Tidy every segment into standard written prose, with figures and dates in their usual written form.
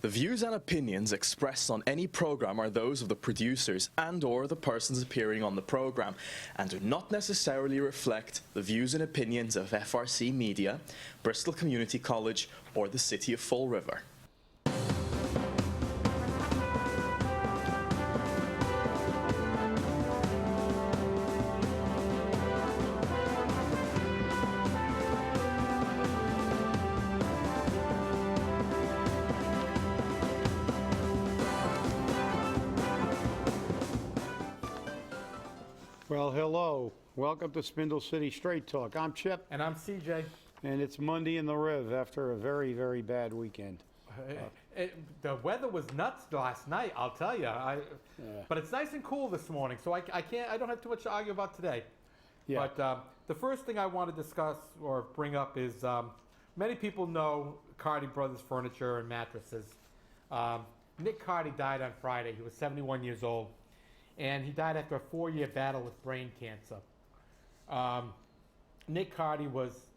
The views and opinions expressed on any program are those of the producers and/or the persons appearing on the program, and do not necessarily reflect the views and opinions of FRC Media, Bristol Community College, or the City of Fall River. Well, hello. Welcome to Spindle City Straight Talk. I'm Chip. And I'm CJ. And it's Monday in the Riv after a very, very bad weekend. The weather was nuts last night, I'll tell you. But it's nice and cool this morning, so I don't have too much to argue about today. Yeah. But the first thing I want to discuss or bring up is many people know Cardi Brothers Furniture and Mattresses. Nick Cardi died on Friday. He was 71 years old. And he died after a 4-year battle with brain cancer. Nick Cardi was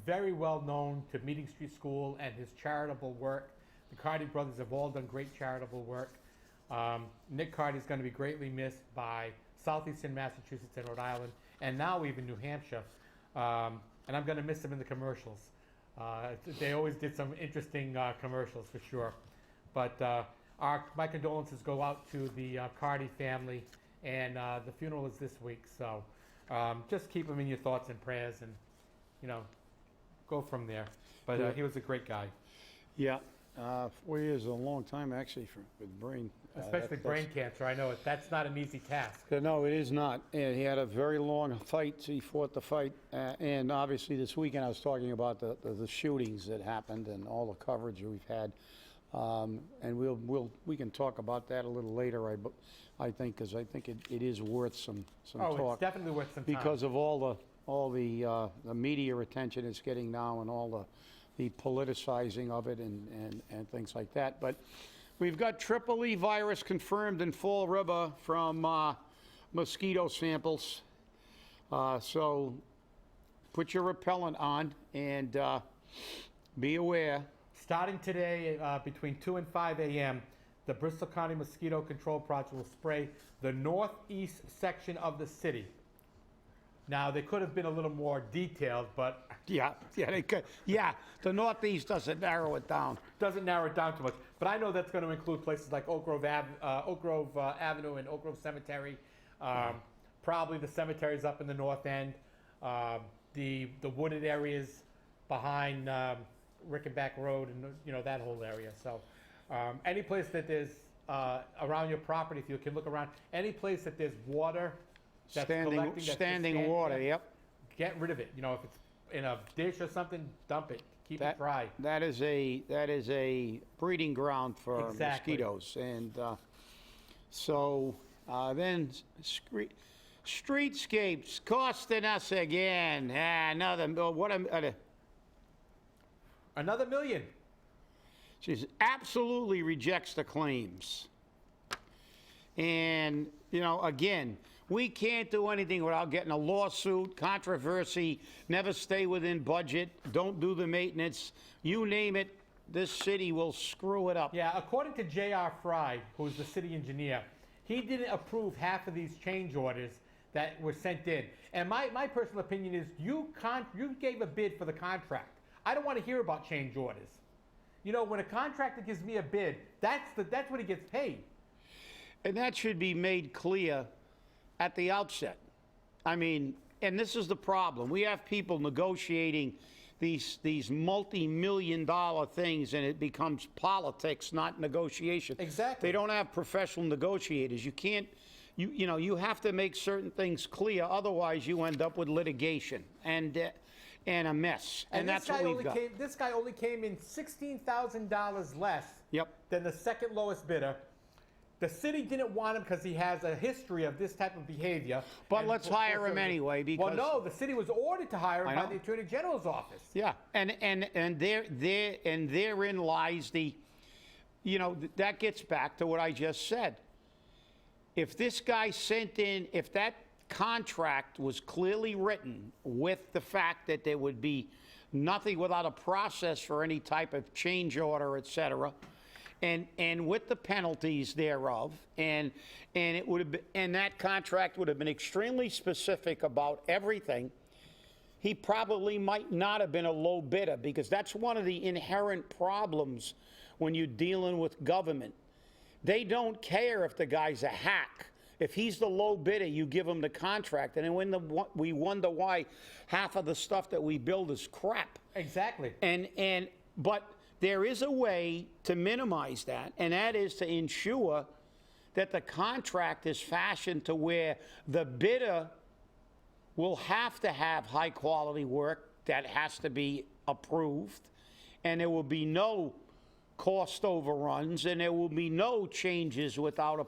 very well known to Meeting Street School and his charitable work. The Cardi brothers have all done great charitable work. Nick Cardi is going to be greatly missed by southeastern Massachusetts and Rhode Island, and now even New Hampshire. And I'm going to miss him in the commercials. They always did some interesting commercials for sure. But my condolences go out to the Cardi family, and the funeral is this week. So just keep him in your thoughts and prayers, and go from there. But he was a great guy. Yeah. 4 years is a long time, actually, with brain. Especially brain cancer. I know that's not an easy task. No, it is not. And he had a very long fight. He fought the fight. And obviously this weekend I was talking about the shootings that happened and all the coverage we've had. And we can talk about that a little later, I think, because I think it is worth some talk. Oh, it's definitely worth some time. Because of all the media attention it's getting now and all the politicizing of it and things like that. But we've got triple E virus confirmed in Fall River from mosquito samples. So put your repellent on and be aware. Starting today between 2 and 5 a.m., the Bristol County Mosquito Control Project will spray the northeast section of the city. Now, they could have been a little more detailed, but... Yeah, they could. Yeah, the northeast doesn't narrow it down. Doesn't narrow it down too much. But I know that's going to include places like Oak Grove Avenue and Oak Grove Cemetery. Probably the cemeteries up in the north end. The wooded areas behind... Rickenback Road and that whole area. So any place that there's around your property, if you can look around, any place that there's water that's standing water, yep. Get rid of it. If it's in a dish or something, dump it. Keep it dry. That is a breeding ground for mosquitoes. And so then Streetscapes costing us again. Another $1 million. She absolutely rejects the claims. And, again, we can't do anything without getting a lawsuit, controversy, never stay within budget, don't do the maintenance. You name it, this city will screw it up. Yeah, according to J.R. Fry, who's the city engineer, he didn't approve half of these change orders that were sent in. And my personal opinion is you gave a bid for the contract. I don't want to hear about change orders. When a contractor gives me a bid, that's what he gets paid. And that should be made clear at the outset. I mean, and this is the problem. We have people negotiating these multi-million-dollar things, and it becomes politics, not negotiation. Exactly. They don't have professional negotiators. You can't, you have to make certain things clear. Otherwise, you end up with litigation and a mess. And that's what we've got. This guy only came in $16,000 less than the second lowest bidder. The city didn't want him because he has a history of this type of behavior. But let's hire him anyway because... Well, no, the city was ordered to hire him by the Attorney General's office. Yeah, and therein lies the... that gets back to what I just said. If this guy sent in... If that contract was clearly written with the fact that there would be nothing without a process for any type of change order, et cetera, and with the penalties thereof, and it would have been, and that contract would have been extremely specific about everything, he probably might not have been a low bidder, because that's one of the inherent problems when you're dealing with government. They don't care if the guy's a hack. If he's the low bidder, you give him the contract, and then we wonder why half of the stuff that we build is crap. Exactly. But there is a way to minimize that, and that is to ensure that the contract is fashioned to where the bidder will have to have high quality work that has to be approved, and there will be no cost overruns, and there will be no changes without a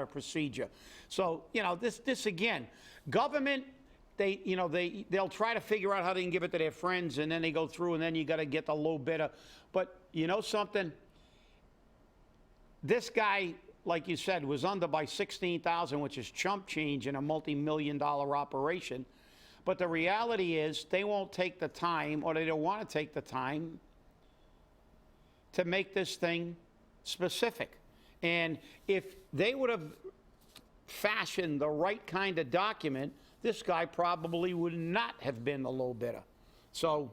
procedure. So, this again, government, they'll try to figure out how they can give it to their friends, and then they go through, and then you got to get the low bidder. But you know something? This guy, like you said, was under by $16,000, which is chump change in a multi-million-dollar operation. But the reality is they won't take the time, or they don't want to take the time to make this thing specific. And if they would have fashioned the right kind of document, this guy probably would not have been the low bidder. So,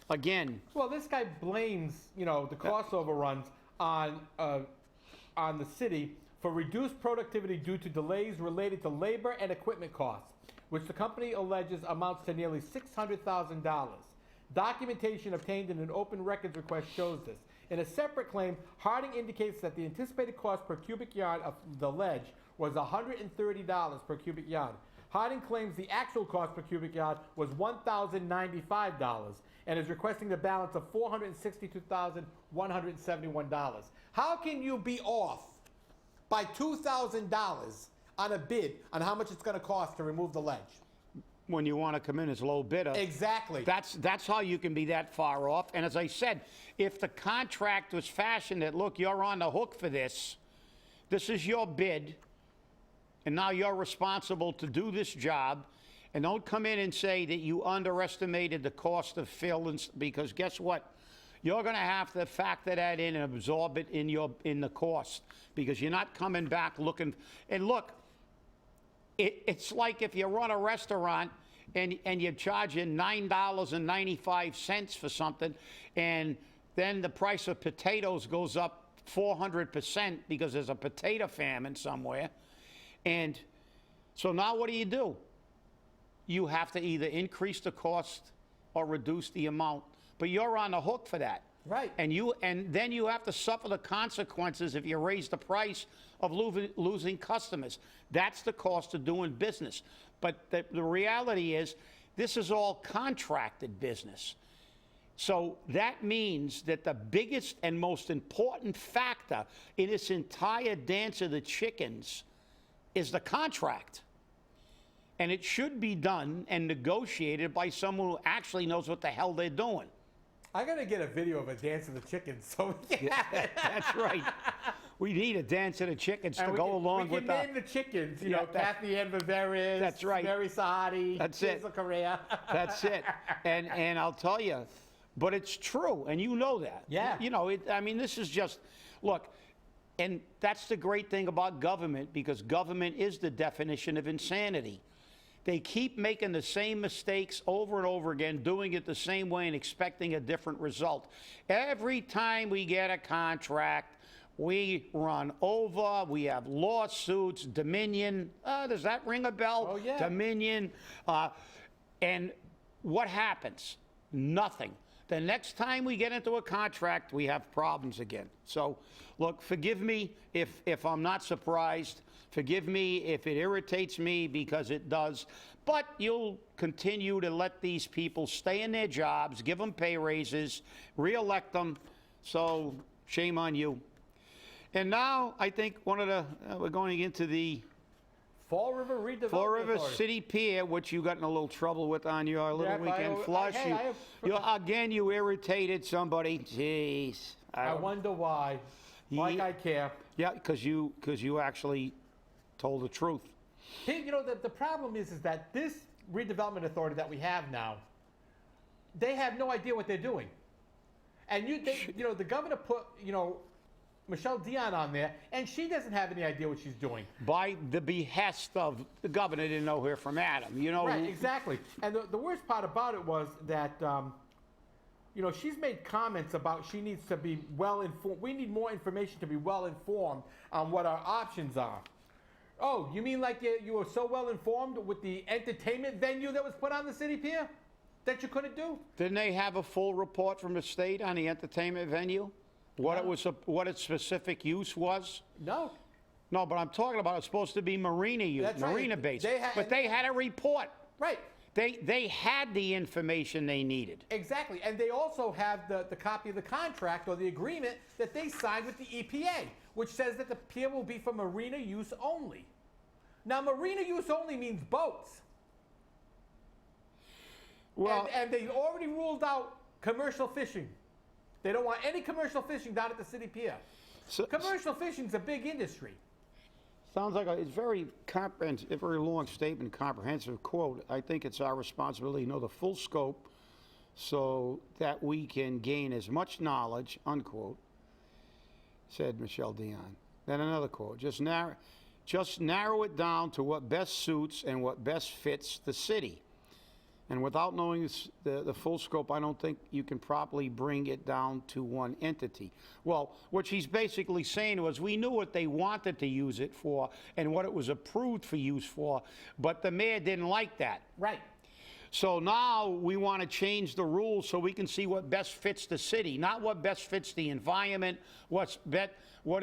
again. Well, this guy blames, the cost overruns on the city for reduced productivity due to delays related to labor and equipment costs, which the company alleges amounts to nearly $600,000. Documentation obtained in an open records request shows this. In a separate claim, Harding indicates that the anticipated cost per cubic yard of the ledge was $130 per cubic yard. Harding claims the actual cost per cubic yard was $1,095 and is requesting the balance of $462,171. How can you be off by $2,000 on a bid on how much it's going to cost to remove the ledge? When you want to come in as low bidder. Exactly. That's how you can be that far off. And as I said, if the contract was fashioned that, look, you're on the hook for this is your bid, and now you're responsible to do this job, and don't come in and say that you underestimated the cost of fill, because guess what? You're going to have to factor that in and absorb it in the cost, because you're not coming back looking. And look, it's like if you run a restaurant and you're charging $9.95 for something, and then the price of potatoes goes up 400% because there's a potato famine somewhere. And so now what do? You have to either increase the cost or reduce the amount, but you're on the hook for that. Right. And then you have to suffer the consequences if you raise the price of losing customers. That's the cost of doing business. But the reality is, this is all contracted business. So that means that the biggest and most important factor in this entire dance of the chickens is the contract. And it should be done and negotiated by someone who actually knows what the hell they're doing. I got to get a video of a dance of the chickens. So yeah, that's right. We need a dance of the chickens to go along with the... We can name the chickens, Kathy Ann Viveris. That's right. Mary Sahadi. That's it. Correa. That's it. And I'll tell you, but it's true, and you know that. Yeah. This is just, look, and that's the great thing about government, because government is the definition of insanity. They keep making the same mistakes over and over again, doing it the same way and expecting a different result. Every time we get a contract, we run over, we have lawsuits, Dominion. Does that ring a bell? Oh, yeah. Dominion. And what happens? Nothing. The next time we get into a contract, we have problems again. So, look, forgive me if I'm not surprised. Forgive me if it irritates me, because it does. But you'll continue to let these people stay in their jobs, give them pay raises, reelect them. So shame on you. And now I think we're going into the Fall River Redevelopment Fall River Authority. City Pier, which you got in a little trouble with on your little weekend flush. Again, you irritated somebody. Jeez. I wonder why. Like I care. Yeah, because you actually told the truth. Hey, the problem is that this redevelopment authority that we have now, they have no idea what they're doing. And the governor put, Michelle Dion on there, and she doesn't have any idea what she's doing. By the behest of the governor, didn't know her from Adam. You know, Right, exactly. And the worst part about it was that, you know, she's made comments about she needs to be well informed. We need more information to be well informed on what our options are. Oh, you mean like you were so well informed with the entertainment venue that was put on the city pier that you couldn't do? Didn't they have a full report from the state on the entertainment venue? What its specific use was? No. No, but I'm talking about it's supposed to be marina use, That's right. marina based. But they had a report. Right. They had the information they needed. Exactly. And they also have the copy of the contract or the agreement that they signed with the EPA, which says that the pier will be for marina use only. Now, marina use only means boats. Well, And they already ruled out commercial fishing. They don't want any commercial fishing down at the city pier. Commercial fishing is a big industry. sounds like it's very comprehensive, a very long statement, comprehensive quote. I think it's our responsibility to know the full scope so that we can gain as much knowledge, unquote, said Michelle Dion. Then another quote, just narrow it down to what best suits and what best fits the city. And without knowing the full scope, I don't think you can properly bring it down to one entity. Well, what she's basically saying was we knew what they wanted to use it for and what it was approved for use for, but the mayor didn't like that. Right. So now we want to change the rules so we can see what best fits the city, not what best fits the environment, what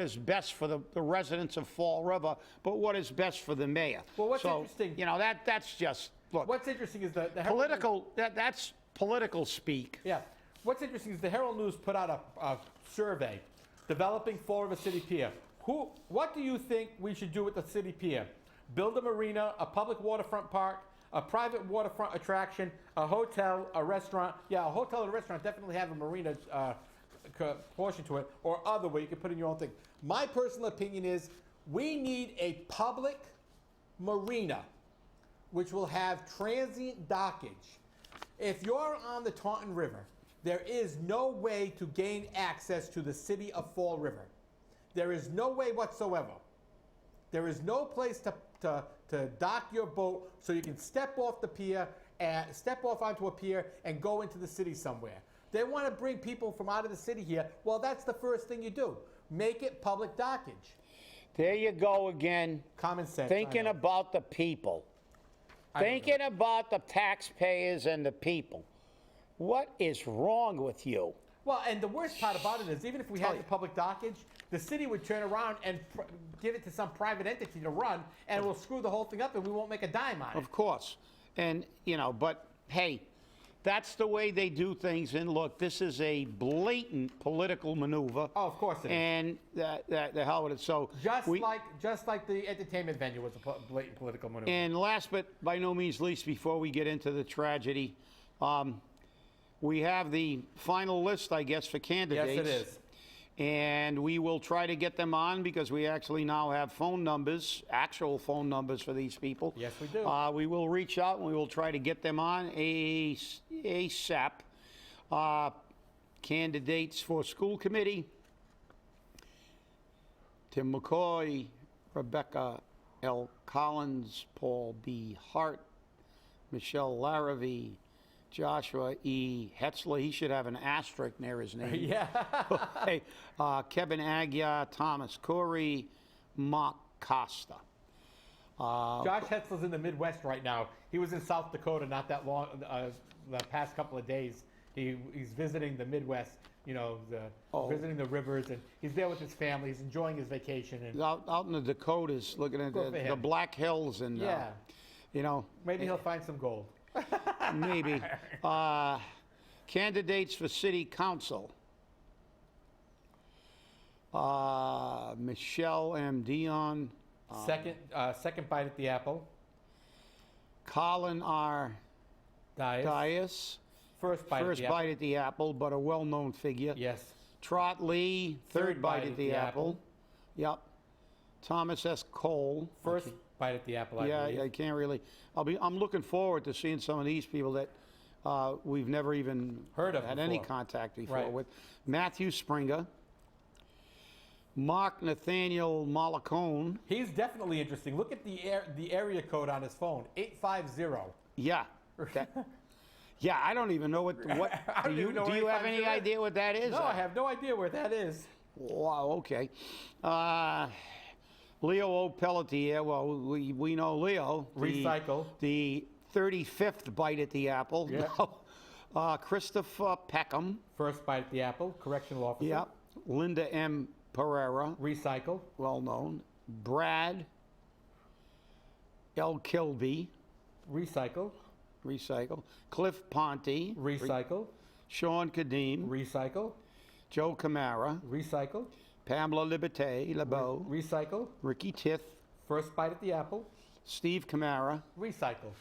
is best for the residents of Fall River, but what is best for the mayor. Well, what's interesting... You know, that's just... Look, what's interesting is the political. That's political speak. Yeah. What's interesting is the Herald News put out a survey, developing Fall River City Pier. What do you think we should do with the city pier? Build a marina, a public waterfront park, a private waterfront attraction, a hotel, a restaurant. Yeah, a hotel and a restaurant definitely have a marina portion to it, or other way you can put in your own thing. My personal opinion is we need a public marina, which will have transient dockage. If you're on the Taunton River, there is no way to gain access to the city of Fall River. There is no way whatsoever. There is no place to dock your boat so you can step off the pier and step off onto a pier and go into the city somewhere. They want to bring people from out of the city here. Well, that's the first thing you do. Make it public dockage. There you go again. Common sense. Thinking about the people. Thinking about the taxpayers and the people. What is wrong with you? Well, and the worst part about it is, even if we had the public dockage, the city would turn around and give it to some private entity to run, and we'll screw the whole thing up, and we won't make a dime on it. Of course. And, you know, but, hey, that's the way they do things. And, look, this is a blatant political maneuver. Oh, of course it is. And the hell with it. So just like the entertainment venue was a blatant political maneuver. And last but by no means least, before we get into the tragedy, we have the final list, I guess, for candidates. Yes, it is. And we will try to get them on because we actually now have phone numbers, actual phone numbers for these people. Yes, we do. We will reach out and we will try to get them on ASAP. Candidates for school committee: Tim McCoy, Rebecca L. Collins, Paul B. Hart, Michelle Larrabee, Joshua E. Hetzler. He should have an asterisk near his name. Yeah. Hey, Kevin Agia, Thomas Corey, Mark Costa. Josh Hetzler's in the Midwest right now. He was in South Dakota not that long, the past couple of days. He's visiting the Midwest, you know, visiting the rivers, and he's there with his family. He's enjoying his vacation. And Out in the Dakotas, looking at the Black Hills, and yeah, you know, maybe he'll find some gold. Maybe. Candidates for city council: Michelle M. Dion, Second bite at the apple. Colin R. Dias. First bite at the apple, but a well-known figure. Yes. Trot Lee, third bite at the apple. Yep. Thomas S. Cole. First bite at the apple, I believe. I can't really. I'm looking forward to seeing some of these people that we've never even heard of had before. any contact before Right. with. Matthew Springer, Mark Nathaniel Malacone. He's definitely interesting. Look at the area code on his phone, 850. Yeah. Yeah, I don't even know what I don't even know do where you have 850 any is. idea what that is? No, I have no idea where that is. Wow, okay. Leo O. Pelletier, well, we know Leo. Recycle. The 35th bite at the apple. Yeah. Christopher Peckham. First bite at the apple, correctional officer. Yeah. Linda M. Pereira, Recycle. well known. Brad L. Kilby, Recycle. recycle. Cliff Ponte, Recycle. Sean Kadim, Recycle. Joe Camara, Recycle. Pamela Liberté, LeBeau, Recycle. Ricky Tith, First bite at the apple. Steve Camara, Recycle.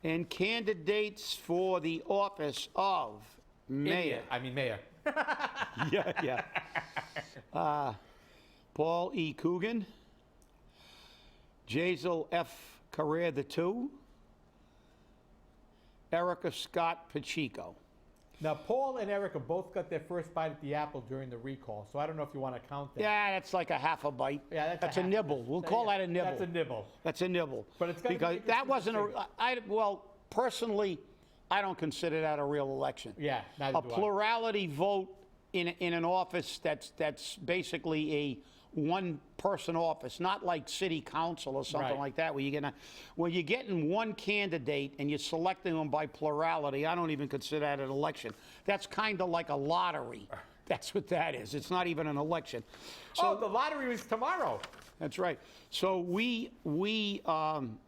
and candidates for the office of mayor. Mayor. Yeah. Paul E. Coogan, Jazel F. Carrere II, Erica Scott Pacheco. Now, Paul and Erica both got their first bite at the apple during the recall, so I don't know if you want to count that. Yeah, that's like a half a bite. Yeah, that's a half. nibble. We'll call that a nibble. That's a nibble. That's a nibble. But it's gotta be because that interesting wasn't to see. well, personally, I don't consider that a real election. Yeah, neither A do I. plurality vote in an office that's basically a one-person office, not like city council or something Right. like that, when you're getting one candidate and you're selecting them by plurality. I don't even consider that an election. That's kind of like a lottery. That's what that is. It's not even an election. So the lottery is tomorrow. That's right. So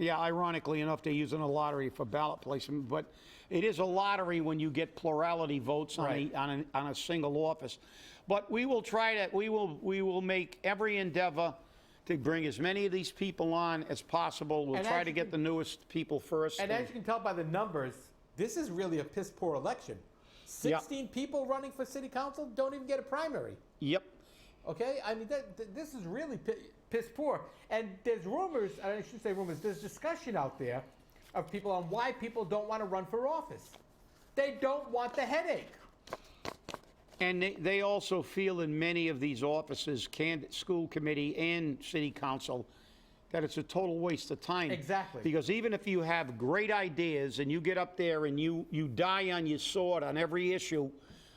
ironically enough, they're using a lottery for ballot placement, but it is a lottery when you get plurality votes on, Right. on a single office. But we will try to, we will make every endeavor to bring as many of these people on as possible. We'll And try as to you get the newest people first. And as you can tell by the numbers, this is really a piss poor election. 16 people running for city council don't even get a primary. Yep. Okay? I mean, this is really piss poor. And there's rumors, I should say rumors, there's discussion out there of people on why people don't want to run for office. They don't want the headache. And they also feel in many of these offices, school committee and city council, that it's a total waste of time. Exactly. Because even if you have great ideas and you get up there and you die on your sword on every issue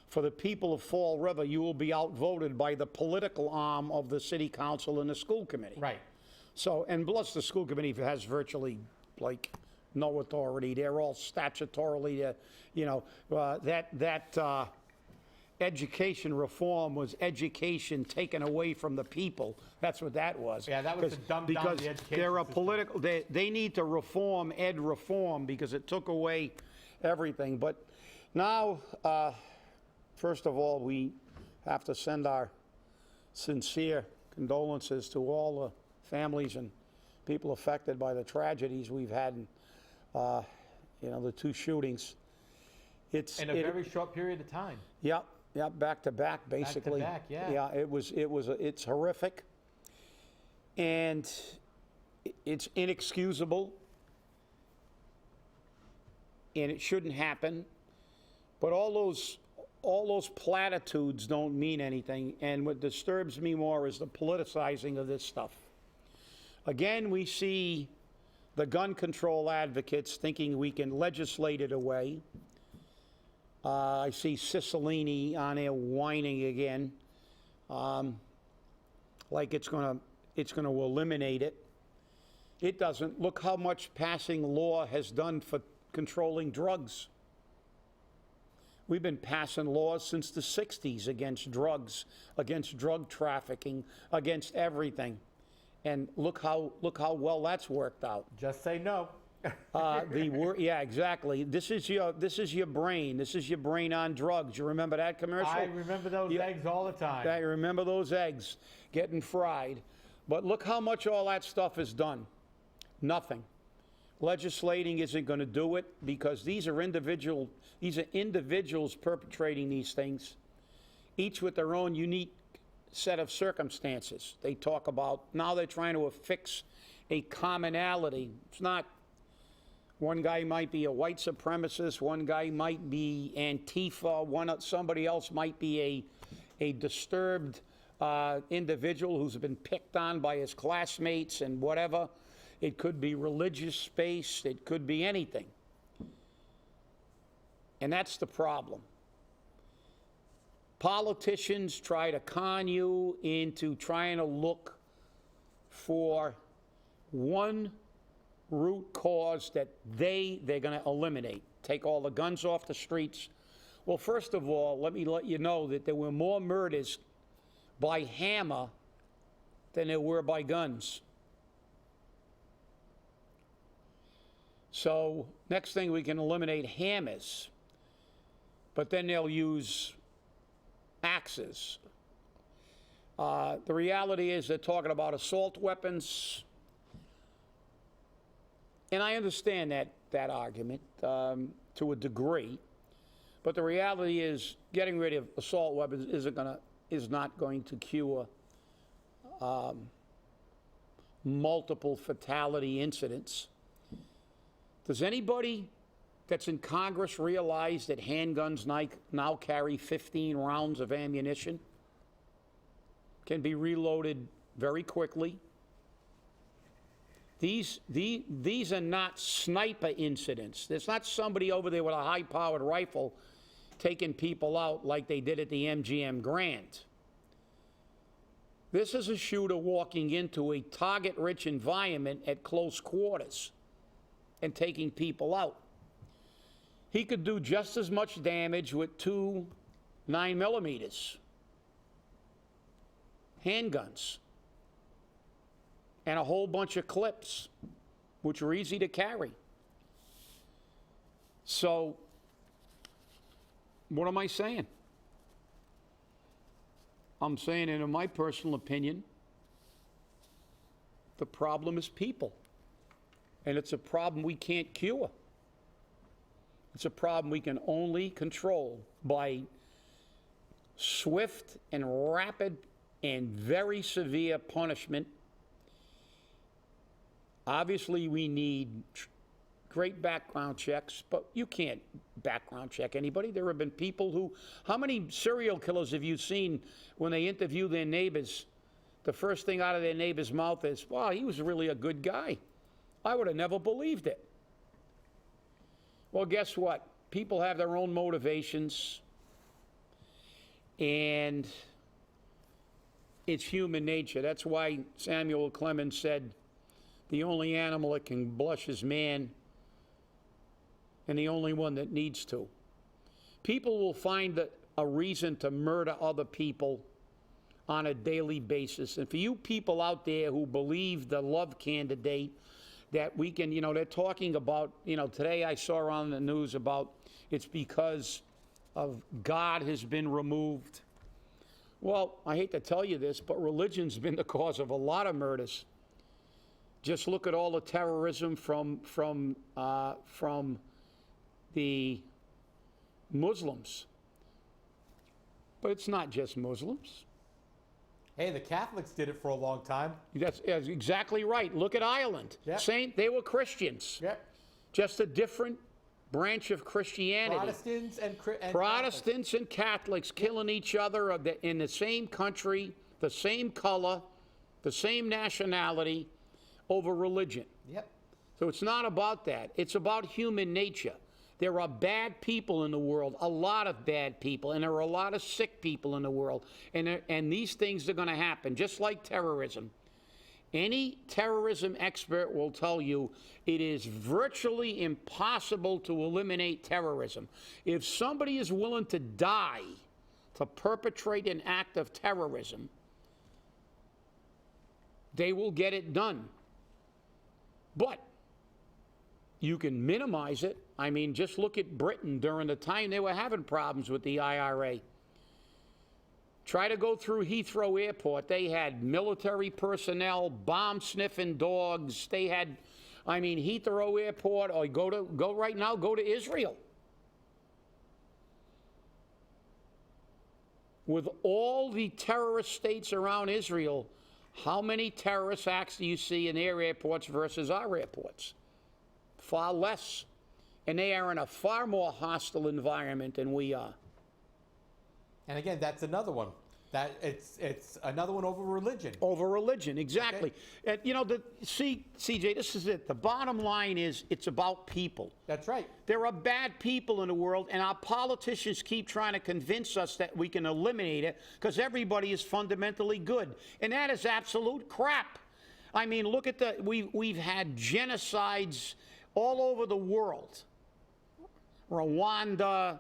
for the people of Fall River, you will be outvoted by the political arm of the city council and the school committee. Right. So, and plus the school committee has virtually like no authority. They're all statutorily, education reform was education taken away from the people. That's what that was. Yeah, that was to dumb down because the education they're a system. political. They need to reform because it took away everything. But now, first of all, we have to send our sincere condolences to all the families and people affected by the tragedies we've had. The two shootings. It's In a very short period of time. Yep, back to back, basically. back, yeah. Yeah, it's horrific, and it's inexcusable, and it shouldn't happen. But all those platitudes don't mean anything, and what disturbs me more is the politicizing of this stuff. Again, we see the gun control advocates thinking we can legislate it away. I see Cicilline on there whining again, like it's going to eliminate it. It doesn't. Look how much passing law has done for controlling drugs. We've been passing laws since the 60s against drugs, against drug trafficking, against everything. And look how well that's worked out. Just say no. Yeah, exactly. This is your brain. This is your brain on drugs. You remember that commercial? I remember those eggs all the time. I remember those eggs getting fried. But look how much all that stuff is done. Nothing. Legislating isn't going to do it because these are individuals perpetrating these things, each with their own unique set of circumstances. They talk about, now they're trying to affix a commonality. It's not. One guy might be a white supremacist, one guy might be Antifa, somebody else might be a disturbed individual who's been picked on by his classmates and whatever. It could be religious based, it could be anything. And that's the problem. Politicians try to con you into trying to look for one root cause that they're going to eliminate. Take all the guns off the streets. Well, first of all, let me let you know that there were more murders by hammer than there were by guns. So next thing, we can eliminate hammers, but then they'll use axes. The reality is they're talking about assault weapons, and I understand that argument to a degree, but the reality is getting rid of assault weapons is not going to cure multiple fatality incidents. Does anybody that's in Congress realize that handguns now carry 15 rounds of ammunition? Can be reloaded very quickly. These are not sniper incidents. There's not somebody over there with a high-powered rifle taking people out like they did at the MGM Grand. This is a shooter walking into a target-rich environment at close quarters and taking people out. He could do just as much damage with 2 9mm handguns and a whole bunch of clips, which are easy to carry. So, what am I saying? I'm saying, in my personal opinion, the problem is people. And it's a problem we can't cure. It's a problem we can only control by swift and rapid and very severe punishment. Obviously, we need great background checks, but you can't background check anybody. There have been people who, how many serial killers have you seen when they interview their neighbors, the first thing out of their neighbor's mouth is, wow, he was really a good guy. I would have never believed it. Well, guess what? People have their own motivations, and it's human nature. That's why Samuel Clemens said, the only animal that can blush is man, and the only one that needs to. People will find a reason to murder other people on a daily basis. And for you people out there who believe the love candidate, that we can, they're talking about, today I saw on the news about it's because of God has been removed. Well, I hate to tell you this, but religion's been the cause of a lot of murders. Just look at all the terrorism from the Muslims. But it's not just Muslims. Hey, the Catholics did it for a long time. That's exactly right. Look at Ireland. Yep. They were Christians. Yep. Just a different branch of Christianity. Protestants and Catholics killing each other in the same country, the same color, the same nationality, over religion. Yep. So it's not about that. It's about human nature. There are bad people in the world, a lot of bad people, and there are a lot of sick people in the world. And these things are going to happen, just like terrorism. Any terrorism expert will tell you it is virtually impossible to eliminate terrorism. If somebody is willing to die to perpetrate an act of terrorism, they will get it done. But you can minimize it. I mean, just look at Britain during the time they were having problems with the IRA. Try to go through Heathrow Airport. They had military personnel, bomb-sniffing dogs. They had, Heathrow Airport, or go to Israel. With all the terrorist states around Israel, how many terrorist acts do you see in their airports versus our airports? Far less. And they are in a far more hostile environment than we are. And again, that's another one. That it's another one over religion. Over religion, exactly. You know, CJ, this is it. The bottom line is it's about people. That's right. There are bad people in the world, and our politicians keep trying to convince us that we can eliminate it because everybody is fundamentally good. And that is absolute crap. I mean, look at we've had genocides all over the world. Rwanda,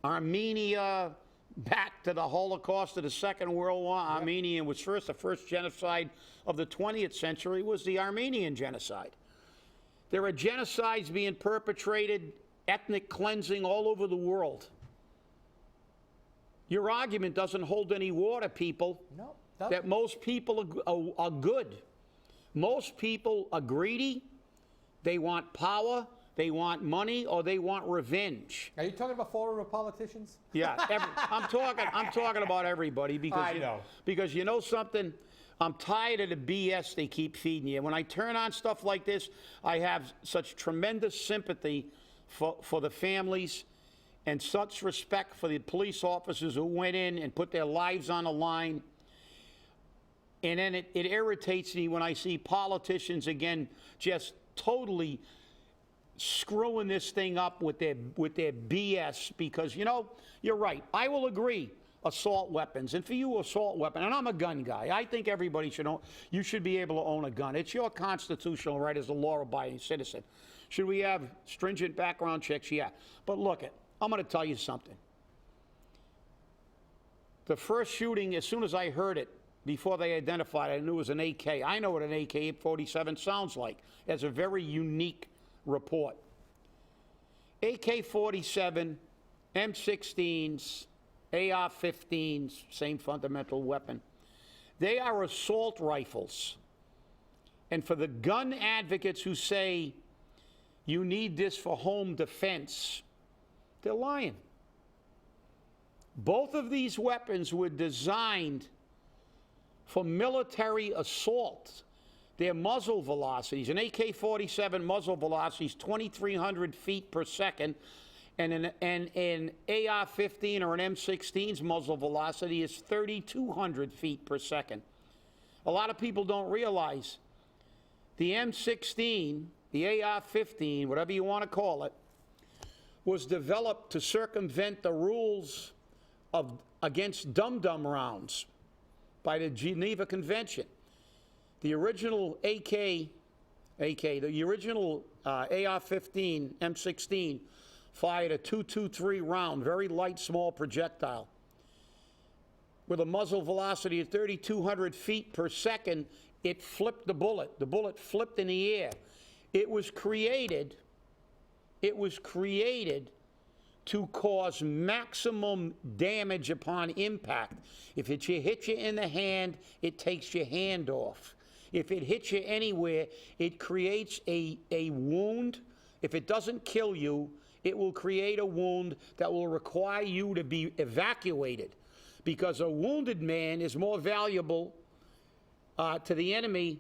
Armenia, back to the Holocaust of the Second World War. Yep. Armenia was the first genocide of the 20th century was the Armenian genocide. There are genocides being perpetrated, ethnic cleansing all over the world. Your argument doesn't hold any water, people. No. That most people are good. Most people are greedy. They want power. They want money, or they want revenge. Are you talking about former politicians? Yeah, I'm talking about everybody because I know. Because you know something, I'm tired of the BS they keep feeding you. When I turn on stuff like this, I have such tremendous sympathy for the families and such respect for the police officers who went in and put their lives on the line. And then it irritates me when I see politicians again just totally screwing this thing up with their BS because, you know, you're right. I will agree, assault weapons. And for you, assault weapon, and I'm a gun guy. I think everybody you should be able to own a gun. It's your constitutional right as a law-abiding citizen. Should we have stringent background checks? Yeah. But look, I'm going to tell you something. The first shooting, as soon as I heard it, before they identified it, I knew it was an AK. I know what an AK-47 sounds like. It's a very unique report. AK-47, M16s, AR-15s, same fundamental weapon. They are assault rifles. And for the gun advocates who say you need this for home defense, they're lying. Both of these weapons were designed for military assault. Their muzzle velocities, an AK-47 muzzle velocity is 2,300 feet per second, and an AR-15 or an M16's muzzle velocity is 3,200 feet per second. A lot of people don't realize the M16, the AR-15, whatever you want to call it, was developed to circumvent the rules against dum-dum rounds by the Geneva Convention. The original the original AR-15, M16, fired a .223 round, very light, small projectile. With a muzzle velocity of 3,200 feet per second, it flipped the bullet. The bullet flipped in the air. It was created to cause maximum damage upon impact. If it hits you in the hand, it takes your hand off. If it hits you anywhere, it creates a wound. If it doesn't kill you, it will create a wound that will require you to be evacuated, because a wounded man is more valuable to the enemy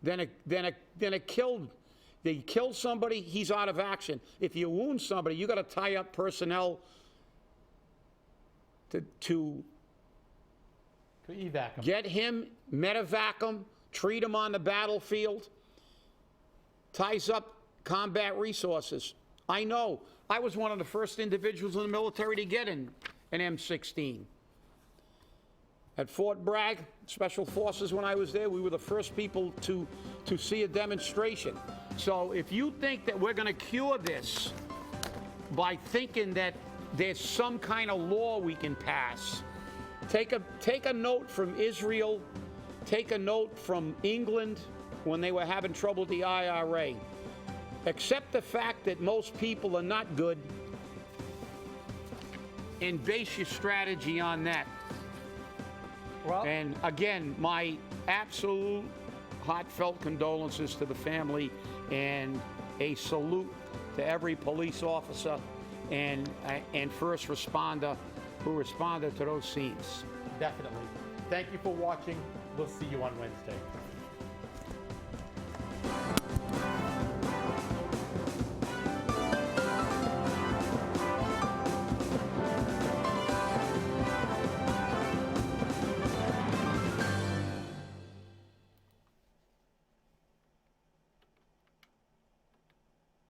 than a killed. They kill somebody, he's out of action. If you wound somebody, you got to tie up personnel to evac him. Get him, medevac him, treat him on the battlefield, ties up combat resources. I know. I was one of the first individuals in the military to get an M16. At Fort Bragg, Special Forces, when I was there, we were the first people to see a demonstration. So if you think that we're going to cure this by thinking that there's some kind of law we can pass, take a note from Israel, take a note from England when they were having trouble with the IRA. Accept the fact that most people are not good and base your strategy on that. Well, and again, my absolute heartfelt condolences to the family and a salute to every police officer and first responder who responded to those scenes. definitely. Thank you for watching. We'll see you on Wednesday.